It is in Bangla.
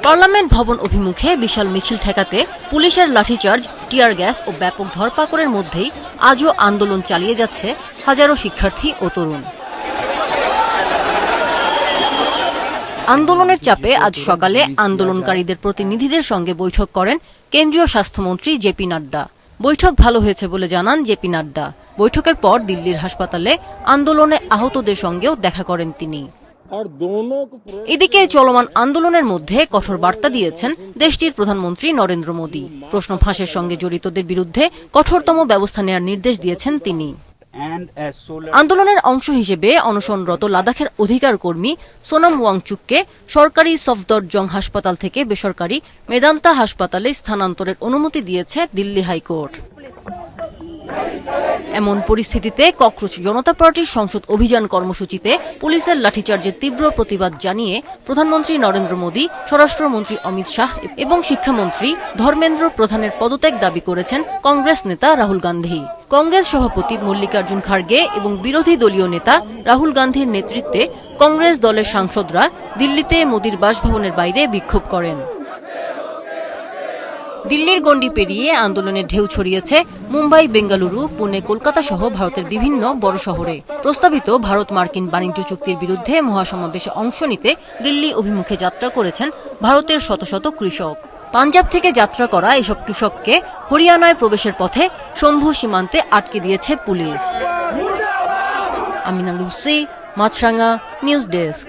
পার্লামেন্ট ভবন অভিমুখে বিশাল মিছিল ঠেকাতে পুলিশের লাঠিচার্জ, টিয়ার গ্যাস ও ব্যাপক ধরপাকড়ের মধ্যেই আজও আন্দোলন চালিয়ে যাচ্ছে হাজারো শিক্ষার্থী ও তরুণ। আন্দোলনের চাপে আজ সকালে আন্দোলনকারীদের প্রতিনিধিদের সঙ্গে বৈঠক করেন কেন্দ্রীয় স্বাস্থ্যমন্ত্রী জেপি নাড্ডা। বৈঠক ভালো হয়েছে বলে জানান জেপি নাড্ডা। বৈঠকের পর দিল্লির হাসপাতালে আন্দোলনে আহতদের সঙ্গেও দেখা করেন তিনি। এদিকে চলমান আন্দোলনের মধ্যে কঠোর বার্তা দিয়েছেন দেশটির প্রধানমন্ত্রী নরেন্দ্র মোদী। প্রশ্ন ফাঁসের সঙ্গে জড়িতদের বিরুদ্ধে কঠোরতম ব্যবস্থা নেওয়ার নির্দেশ দিয়েছেন তিনি। আন্দোলনের অংশ হিসেবে অনশনরত লাদাখের অধিকার কর্মী সোনাম ওয়াংচুককে সরকারি সফদরজং হাসপাতাল থেকে বেসরকারি মেদান্তা হাসপাতালে স্থানান্তরের অনুমতি দিয়েছে দিল্লি হাইকোর্ট। এমন পরিস্থিতিতে ককরোচ জনতা পার্টির সংসদ অভিযান কর্মসূচিতে পুলিশের লাঠিচার্জের তীব্র প্রতিবাদ জানিয়ে প্রধানমন্ত্রী নরেন্দ্র মোদী, স্বরাষ্ট্রমন্ত্রী অমিত শাহ এবং শিক্ষামন্ত্রী ধর্মেন্দ্র প্রধানের পদত্যাগ দাবি করেছেন কংগ্রেস নেতা রাহুল গান্ধী। কংগ্রেস সভাপতি মল্লিকার্জুন খার্গে এবং বিরোধী দলীয় নেতা রাহুল গান্ধীর নেতৃত্বে কংগ্রেস দলের সাংসদরা দিল্লিতে মোদীর বাসভবনের বাইরে বিক্ষোভ করেন। দিল্লির গণ্ডি পেরিয়ে আন্দোলনের ঢেউ ছড়িয়েছে মুম্বাই, বেঙ্গালুরু, পুনে, কলকাতা সহ ভারতের বিভিন্ন বড় শহরে। প্রস্তাবিত ভারত মার্কিন বাণিজ্য চুক্তির বিরুদ্ধে মহাসমাবেশে অংশ নিতে দিল্লি অভিমুখে যাত্রা করেছেন ভারতের শত শত কৃষক। পাঞ্জাব থেকে যাত্রা করা এসব কৃষককে হরিয়ানায় প্রবেশের পথে শম্ভু সীমান্তে আটকে দিয়েছে পুলিশ। আমিনা লুসি, মাছরাঙা, নিউজ ডেস্ক।